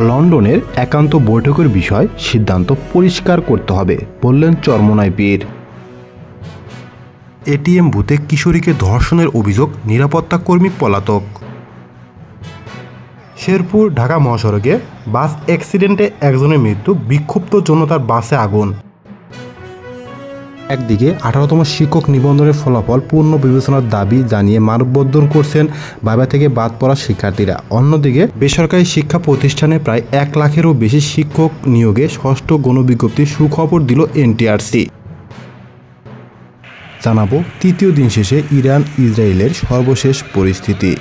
লন্ডনের একান্ত বৈঠকের বিষয় সিদ্ধান্ত পরিষ্কার করতে হবে বললেন চরমোনাই পীর। এটিএম বুথে কিশোরীকে ধর্ষণের অভিযোগ, নিরাপত্তা কর্মী পলাতক। শেরপুর ঢাকা মহাসড়কে বাস অ্যাক্সিডেন্টে একজনের মৃত্যু, বিক্ষুব্ধ জনতার বাসে আগুন। একদিকে 18তম শিক্ষক নিবন্ধনের ফলাফল পূর্ণ বিবেচনার দাবি জানিয়ে মানববন্ধন করছেন ভাইভা থেকে বাদ পড়া শিক্ষার্থীরা। অন্যদিকে বেসরকারি শিক্ষা প্রতিষ্ঠানে প্রায় 1 লাখেরও বেশি শিক্ষক নিয়োগে ষষ্ঠ গণবিজ্ঞপ্তির সুখবর দিল এনটিআরসি। জানাবো তৃতীয় দিন শেষে ইরান ইসরায়েলের সর্বশেষ পরিস্থিতি।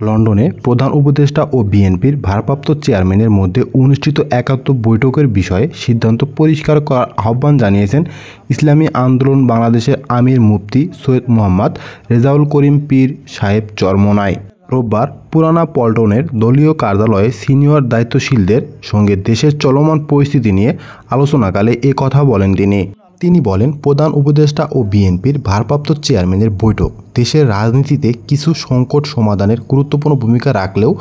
লন্ডনে প্রধান উপদেষ্টা ও বিএনপির ভারপ্রাপ্ত চেয়ারম্যানের মধ্যে অনুষ্ঠিত একান্ত বৈঠকের বিষয়ে সিদ্ধান্ত পরিষ্কার করার আহ্বান জানিয়েছেন ইসলামী আন্দোলন বাংলাদেশের আমির মুফতি সৈয়দ মোহাম্মদ রেজাউল করিম পীর সাহেব চরমোনাই। রোববার পুরানা পল্টনের দলীয় কার্যালয়ে সিনিয়র দায়িত্বশীলদের সঙ্গে দেশের চলমান পরিস্থিতি নিয়ে আলোচনাকালে এ কথা বলেন তিনি বলেন, প্রধান উপদেষ্টা ও বিএনপির ভারপ্রাপ্ত চেয়ারম্যানের বৈঠক দেশের রাজনীতিতে কিছু সংকট সমাধানের গুরুত্বপূর্ণ ভূমিকা রাখলেও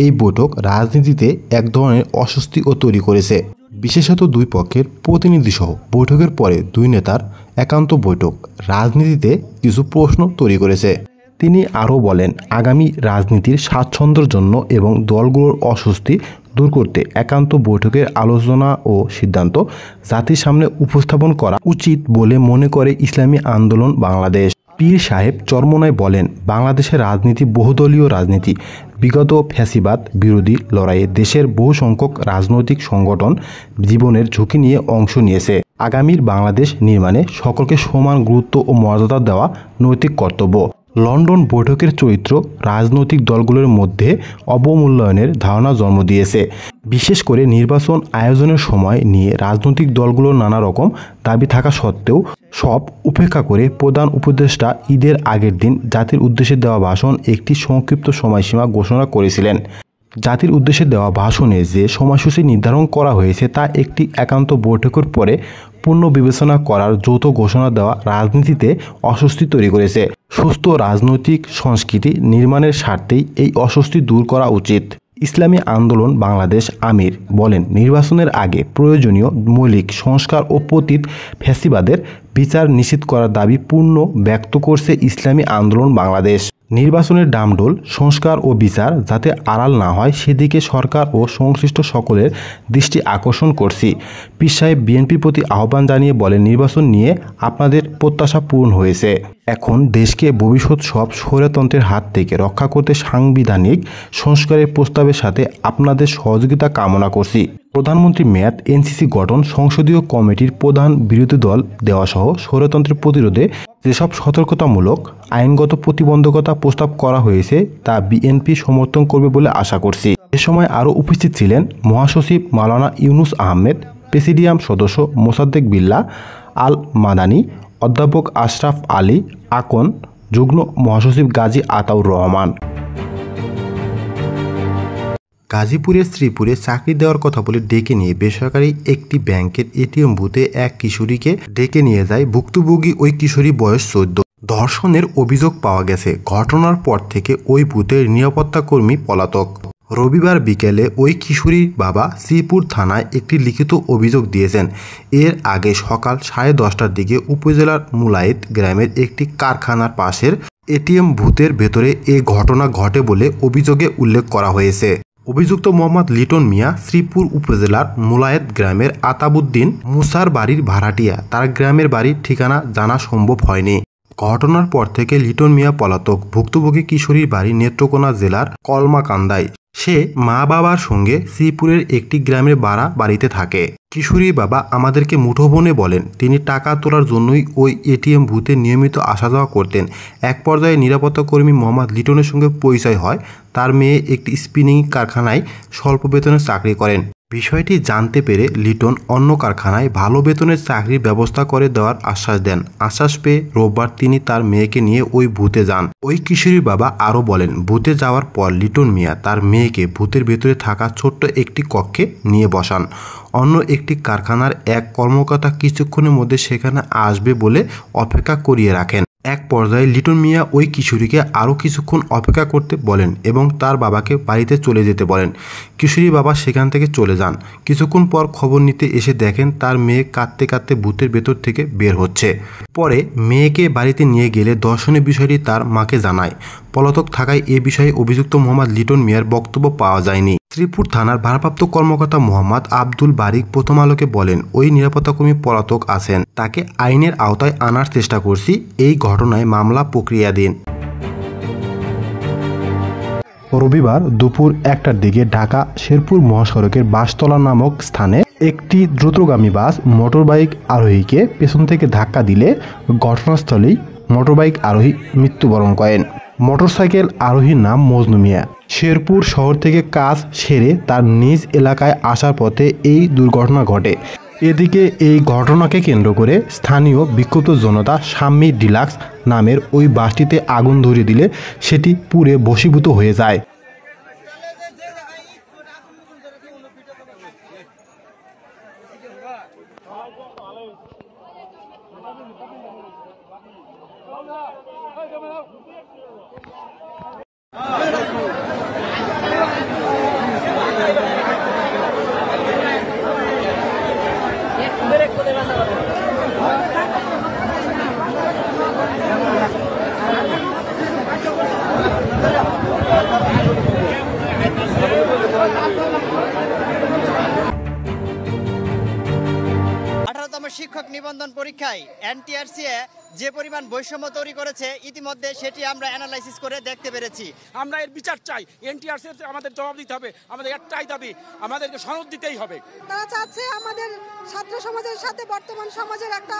এই বৈঠক রাজনীতিতে এক ধরনের অস্বস্তিও তৈরি করেছে। বিশেষত দুই পক্ষের প্রতিনিধিসহ বৈঠকের পরে দুই নেতার একান্ত বৈঠক রাজনীতিতে কিছু প্রশ্ন তৈরি করেছে। তিনি আরও বলেন, আগামী রাজনীতির স্বাচ্ছন্দ্যের জন্য এবং দলগুলোর অস্বস্তি দূর করতে একান্ত বৈঠকের আলোচনা ও সিদ্ধান্ত জাতির সামনে উপস্থাপন করা উচিত বলে মনে করে ইসলামী আন্দোলন বাংলাদেশ। পীর সাহেব চরমোনাই বলেন, বাংলাদেশের রাজনীতি বহুদলীয় রাজনীতি। বিগত ফ্যাসিবাদ বিরোধী লড়াইয়ে দেশের বহু সংখ্যক রাজনৈতিক সংগঠন জীবনের ঝুঁকি নিয়ে অংশ নিয়েছে। আগামীর বাংলাদেশ নির্মাণে সকলকে সমান গুরুত্ব ও মর্যাদা দেওয়া নৈতিক কর্তব্য। লন্ডন বৈঠকের চরিত্র রাজনৈতিক দলগুলোর মধ্যে অবমূল্যায়নের ধারণা জন্ম দিয়েছে। বিশেষ করে নির্বাচন আয়োজনের সময় নিয়ে রাজনৈতিক দলগুলোর নানা রকম দাবি থাকা সত্ত্বেও সব উপেক্ষা করে প্রধান উপদেষ্টা ঈদের আগের দিন জাতির উদ্দেশ্যে দেওয়া ভাষণ একটি সংক্ষিপ্ত সময়সীমা ঘোষণা করেছিলেন। জাতির উদ্দেশ্যে দেওয়া ভাষণে যে সময়সূচি নির্ধারণ করা হয়েছে তা একটি একান্ত বৈঠকের পরে পূর্ণ বিবেচনা করার যৌথ ঘোষণা দেওয়া রাজনীতিতে অস্বস্তি তৈরি করেছে। সুস্থ রাজনৈতিক সংস্কৃতি নির্মাণের স্বার্থেই এই অস্বস্তি দূর করা উচিত। ইসলামী আন্দোলন বাংলাদেশ আমির বলেন, নির্বাচনের আগে প্রয়োজনীয় মৌলিক সংস্কার ও পতিত ফ্যাসিবাদের বিচার নিশ্চিত করার দাবি পূর্ণ ব্যক্ত করছে ইসলামী আন্দোলন বাংলাদেশ। নির্বাচনের ডামডোল সংস্কার ও বিচার যাতে আড়াল না হয় সেদিকে সরকার ও সংশ্লিষ্ট সকলের দৃষ্টি আকর্ষণ করছি। পীর সাহেব বিএনপির প্রতি আহ্বান জানিয়ে বলেন, নির্বাচন নিয়ে আপনাদের প্রত্যাশা পূরণ হয়েছে। এখন দেশকে ভবিষ্যৎ সব স্বৈরতন্ত্রের হাত থেকে রক্ষা করতে সাংবিধানিক সংস্কারের প্রস্তাবের সাথে আপনাদের সহযোগিতা কামনা করছি। প্রধানমন্ত্রী মেয়াদ, এনসিসি গঠন, সংসদীয় কমিটির প্রধান, বিরোধী দল দেওয়াসহ স্বৈরতন্ত্রের প্রতিরোধে যেসব সতর্কতামূলক আইনগত প্রতিবন্ধকতা প্রস্তাব করা হয়েছে তা বিএনপি সমর্থন করবে বলে আশা করছি। এ সময় আরও উপস্থিত ছিলেন মহাসচিব মাওলানা ইউনুস আহমেদ, প্রেসিডিয়াম সদস্য মোসাদ্দেক বিল্লাহ আল মাদানী, অধ্যাপক আশরাফ আলী আকন, যুগ্ম মহাসচিব গাজী আতাউর রহমান। গাজীপুরের শ্রীপুরে চাকরি দেওয়ার কথা বলে ডেকে নিয়ে বেসরকারি একটি ব্যাংকের এটিএম বুথে এক কিশোরীকে ডেকে নিয়ে যায় ভুক্তভোগী ওই কিশোরী, বয়স 14। ধর্ষণের অভিযোগ পাওয়া গেছে। ঘটনার পর থেকে ওই বুথের নিরাপত্তা কর্মী পলাতক। রবিবার বিকেলে ওই কিশোরীর বাবা শ্রীপুর থানায় একটি লিখিত অভিযোগ দিয়েছেন। এর আগে সকাল 10:30টার দিকে উপজেলার মুলায়েত গ্রামের একটি কারখানার পাশের এটিএম বুথের ভেতরে এ ঘটনা ঘটে বলে অভিযোগে উল্লেখ করা হয়েছে। অভিযুক্ত মোহাম্মদ লিটন মিয়া শ্রীপুর উপজেলার মুলায়েত গ্রামের আতাবুদ্দিন মুসার বাড়ির ভাড়াটিয়া। তার গ্রামের বাড়ির ঠিকানা জানা সম্ভব হয়নি। ঘটনার পর থেকে লিটন মিয়া পলাতক। ভুক্তভোগী কিশোরীর বাড়ি নেত্রকোনা জেলার কলমাকান্দায়। সে মা বাবার সঙ্গে শ্রীপুরের একটি গ্রামের ভাড়া বাড়িতে থাকে। কিশোরীর বাবা আমাদেরকে মুঠোফোনে বলেন, তিনি টাকা তোলার জন্যই ওই এটিএম বুথে নিয়মিত আসা যাওয়া করতেন। এক পর্যায়ে নিরাপত্তা কর্মী মোহাম্মদ লিটনের সঙ্গে পরিচয় হয়। তার মেয়ে একটি স্পিনিং কারখানায় স্বল্প বেতনে চাকরি করেন। বিষয়টি জানতে পেরে লিটন অন্য কারখানায় ভালো বেতনের চাকরির ব্যবস্থা করে দেওয়ার আশ্বাস দেন। আশ্বাস পেয়ে রোববার তিনি তার মেয়েকে নিয়ে ওই বুথে যান। ওই কিশোরীর বাবা আরও বলেন, বুথে যাওয়ার পর লিটন মিয়া তার মেয়েকে বুথের ভেতরে থাকা ছোট্ট একটি কক্ষে নিয়ে বসান। অন্য একটি কারখানার এক কর্মকর্তা কিছুক্ষণের মধ্যে সেখানে আসবে বলে অপেক্ষা করিয়ে রাখেন। এক পর্যায়ে লিটন মিয়া ওই কিশোরীকে আরও কিছুক্ষণ অপেক্ষা করতে বলেন এবং তার বাবাকে বাড়িতে চলে যেতে বলেন। কিশোরীর বাবা সেখান থেকে চলে যান। কিছুক্ষণ পর খবর নিতে এসে দেখেন তার মেয়ে কাঁদতে কাঁদতে বুথের ভেতর থেকে বের হচ্ছে। পরে মেয়েকে বাড়িতে নিয়ে গেলে দর্শনের বিষয়টি তার মাকে জানায়। পলাতক থাকায় এ বিষয়ে অভিযুক্ত মোহাম্মদ লিটন মিয়ার বক্তব্য পাওয়া যায়নি। শ্রীপুর থানার ভারপ্রাপ্ত কর্মকর্তা মোহাম্মদ আব্দুল বারিক প্রথম আলোকে বলেন, ওই নিরাপত্তাকর্মী পলাতক আছেন, তাকে আইনের আওতায় আনার চেষ্টা করছি। এই ঘটনায় মামলা প্রক্রিয়াধীন। রবিবার দুপুর 1টার দিকে ঢাকা শেরপুর মহাসড়কের বাসতলা নামক স্থানে একটি দ্রুতগামী বাস মোটরবাইক আরোহীকে পেছন থেকে ধাক্কা দিলে ঘটনাস্থলেই মোটরবাইক আরোহী মৃত্যুবরণ করেন। মোটরসাইকেল আরোহীর নাম মজনু মিয়া। শেরপুর শহর থেকে কাজ সেরে তার নিজ এলাকায় আসার পথে এই দুর্ঘটনা ঘটে। এদিকে এই ঘটনাকে কেন্দ্র করে স্থানীয় বিক্ষুব্ধ জনতা শাম্মী ডিলাক্স নামের ওই বাসটিতে আগুন ধরিয়ে দিলে সেটি পুড়ে ভস্মীভূত হয়ে যায়। শিক্ষক নিবন্ধন পরীক্ষায় এনটিআরসি যে পরিমাণ বৈষম্য তৈরি করেছে ইতিমধ্যে সেটি আমরা অ্যানালাইসিস করে দেখতে পেরেছি। আমরা এর বিচার চাই, এনটিআরসি আমাদের জবাব দিতে হবে। আমাদের একটাই দাবি, আমাদেরকে সনদ দিতেই হবে। তারা চাচ্ছে আমাদের ছাত্র সমাজের সাথে বর্তমান সমাজের একটা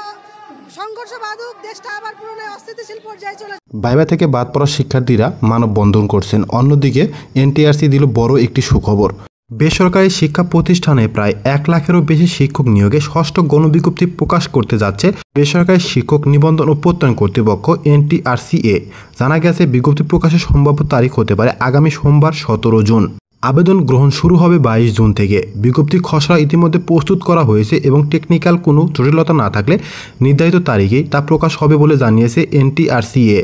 সংঘর্ষ বাধুক, দেশটা আবার পুরনো অস্থিতিশীল পর্যায়ে চলে। ভাইবা থেকে বাদ পড়া শিক্ষার্থীরা মানববন্ধন করছেন। অন্যদিকে এনটিআরসি দিল বড় একটি সুখবর। বেসরকারি শিক্ষা প্রতিষ্ঠানে প্রায় 1 লাখেরও বেশি শিক্ষক নিয়োগে ষষ্ঠ গণবিজ্ঞপ্তি প্রকাশ করতে যাচ্ছে বেসরকারি শিক্ষক নিবন্ধন ও প্রত্যয়ন কর্তৃপক্ষ এনটিআরসিএ। জানা গেছে বিজ্ঞপ্তি প্রকাশের সম্ভাব্য তারিখ হতে পারে আগামী সোমবার 17 জুন। আবেদন গ্রহণ শুরু হবে 22 জুন থেকে। বিজ্ঞপ্তি খসড়া ইতিমধ্যে প্রস্তুত করা হয়েছে এবং টেকনিক্যাল কোনো জটিলতা না থাকলে নির্ধারিত তারিখেই তা প্রকাশ হবে বলে জানিয়েছে এনটিআরসিএ।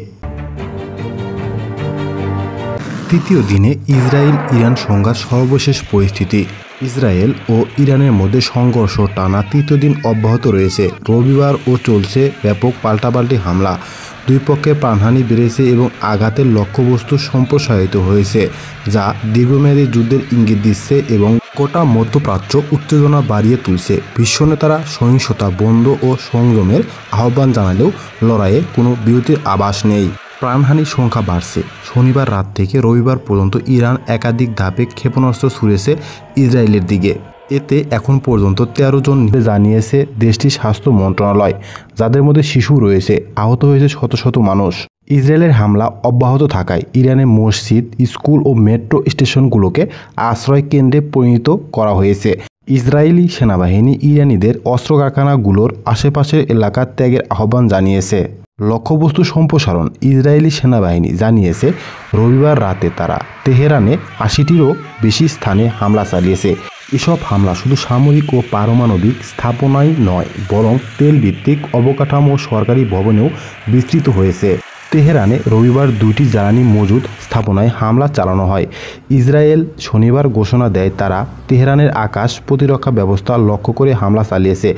তৃতীয় দিনে ইসরায়েল ইরান সংঘাত সর্বশেষ পরিস্থিতি। ইসরায়েল ও ইরানের মধ্যে সংঘর্ষ টানা তৃতীয় দিন অব্যাহত রয়েছে। রবিবার ও চলছে ব্যাপক পাল্টাপাল্টি হামলা। দুই পক্ষের প্রাণহানি বেড়েছে এবং আঘাতের লক্ষ্যবস্তু সম্প্রসারিত হয়েছে, যা দীর্ঘমেয়াদী যুদ্ধের ইঙ্গিত দিচ্ছে এবং গোটা মধ্যপ্রাচ্য উত্তেজনা বাড়িয়ে তুলছে। বিশ্বনেতারা সহিংসতা বন্ধ ও সংযমের আহ্বান জানালেও লড়াইয়ে কোনো বিরতির আভাস নেই। প্রাণহানির সংখ্যা বাড়ছে। শনিবার রাত থেকে রবিবার পর্যন্ত ইরান একাধিক ধাপে ক্ষেপণাস্ত্র ছুড়েছে ইসরায়েলের দিকে। এতে এখন পর্যন্ত 13 জন জানিয়েছে দেশটির স্বাস্থ্য মন্ত্রণালয়, যাদের মধ্যে শিশু রয়েছে। আহত হয়েছে শত শত মানুষ। ইসরায়েলের হামলা অব্যাহত থাকায় ইরানের মসজিদ, স্কুল ও মেট্রো স্টেশনগুলোকে আশ্রয় কেন্দ্রে পরিণত করা হয়েছে। ইসরায়েলি সেনাবাহিনী ইরানিদের অস্ত্র কারখানাগুলোর আশেপাশের এলাকা ত্যাগের আহ্বান জানিয়েছে। লক্ষ্যবস্তু সম্প্রসারণ। ইসরায়েলি সেনাবাহিনী জানিয়েছে রবিবার রাতে তারা তেহরানে 80টিরও বেশি স্থানে হামলা চালিয়েছে। এসব হামলা শুধু সামরিক ও পারমাণবিক স্থাপনায় নয়, বরং তেলভিত্তিক অবকাঠামো সরকারি ভবনেও বিস্তৃত হয়েছে। তেহরানে রবিবার 2টি জ্বালানি মজুদ স্থাপনায় হামলা চালানো হয়। ইসরায়েল শনিবার ঘোষণা দেয় তারা তেহরানের আকাশ প্রতিরক্ষা ব্যবস্থা লক্ষ্য করে হামলা চালিয়েছে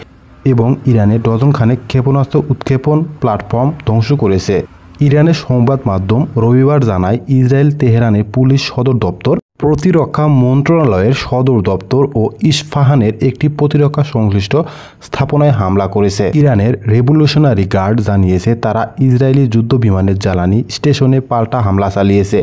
এবং ইরানের ডজনখানেক ক্ষেপণাস্ত্র উৎক্ষেপণ প্ল্যাটফর্ম ধ্বংস করেছে। ইরানের সংবাদ মাধ্যম রবিবার জানায় ইসরায়েল তেহরানের পুলিশ সদর দপ্তর, প্রতিরক্ষা মন্ত্রণালয়ের সদর দপ্তর ও ইস্পাহানের একটি প্রতিরক্ষা সংশ্লিষ্ট স্থাপনায় হামলা করেছে। ইরানের রেভলিউশনারি গার্ড জানিয়েছে তারা ইসরায়েলি যুদ্ধ বিমানের জ্বালানি স্টেশনে পাল্টা হামলা চালিয়েছে।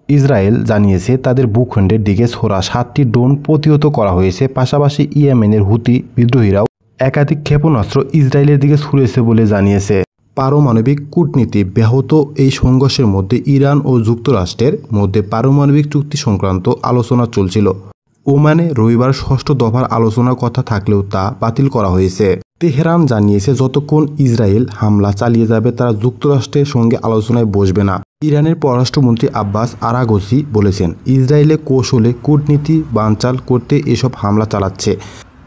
ইসরায়েল জানিয়েছে তাদের ভূখণ্ডের দিকে ছোড়া 7টি ড্রোন প্রতিহত করা হয়েছে। পাশাপাশি ইয়েমেনের হুতি বিদ্রোহীরাও একাধিক ক্ষেপণাস্ত্র ইসরায়েলের দিকে ছুড়েছে বলে জানিয়েছে। পারমাণবিক কূটনীতি ব্যাহত এই সংঘর্ষের মধ্যে ইরান ও যুক্তরাষ্ট্রের মধ্যে পারমাণবিক চুক্তি সংক্রান্ত আলোচনা চলছিল। ওমানে রবিবার 6ষ্ঠ দফার আলোচনার কথা থাকলেও তা বাতিল করা হয়েছে। তেহরান জানিয়েছে যতক্ষণ ইসরায়েল হামলা চালিয়ে যাবে তারা যুক্তরাষ্ট্রের সঙ্গে আলোচনায় বসবে না। ইরানের পররাষ্ট্রমন্ত্রী আব্বাস আরাগচি বলেছেন ইসরায়েলে কৌশলে কূটনীতি বানচাল করতে এসব হামলা চালাচ্ছে।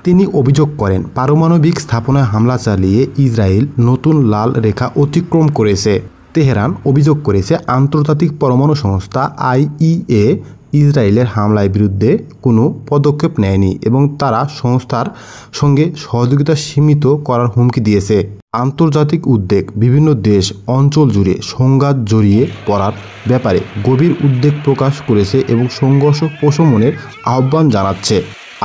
তিনি অভিযোগ করেন পারমাণবিক স্থাপনায় হামলা চালিয়ে ইসরায়েল নতুন লাল রেখা অতিক্রম করেছে। তেহরান অভিযোগ করেছে আন্তর্জাতিক পরমাণু সংস্থা IAEA ইসরায়েলের হামলার বিরুদ্ধে কোনো পদক্ষেপ নেয়নি এবং তারা সংস্থার সঙ্গে সহযোগিতা সীমিত করার হুমকি দিয়েছে। আন্তর্জাতিক উদ্বেগ বিভিন্ন দেশ অঞ্চল জুড়ে সংঘাত জড়িয়ে পড়ার ব্যাপারে গভীর উদ্বেগ প্রকাশ করেছে এবং সংঘর্ষ প্রশমনের আহ্বান জানাচ্ছে।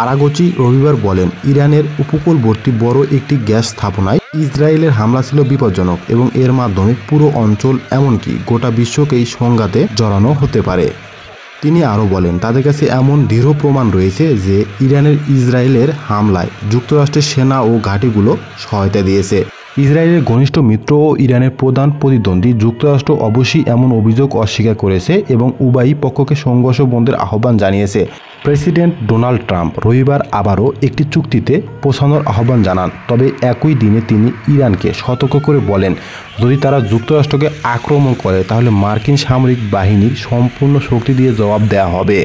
আরাগচি রবিবার বলেন, ইরানের উপকূলবর্তী বড় একটি গ্যাস স্থাপনায় ইসরায়েলের হামলা ছিল বিপজ্জনক এবং এর মাধ্যমে পুরো অঞ্চল এমনকি গোটা বিশ্বকেই সংঘাতে জড়ানো হতে পারে। তিনি আরও বলেন, তাদের কাছে এমন দৃঢ় প্রমাণ রয়েছে যে ইরানের ইসরায়েলের হামলায় যুক্তরাষ্ট্রের সেনা ও ঘাঁটিগুলো সহায়তা দিয়েছে। ইসরায়েলের ঘনিষ্ঠ মিত্র ও ইরানের প্রধান প্রতিদ্বন্দ্বী যুক্তরাষ্ট্র অবশ্যই এমন অভিযোগ অস্বীকার করেছে এবং উভয় পক্ষকে সংঘর্ষ বন্ধের আহ্বান জানিয়েছে। প্রেসিডেন্ট ডোনাল্ড ট্রাম্প রবিবার আবারও একটি চুক্তিতে পৌঁছানোর আহ্বান জানান, তবে একই দিনে তিনি ইরানকে সতর্ক করে বলেন, যদি তারা যুক্তরাষ্ট্রকে আক্রমণ করে তাহলে মার্কিন সামরিক বাহিনীর সম্পূর্ণ শক্তি দিয়ে জবাব দেওয়া হবে।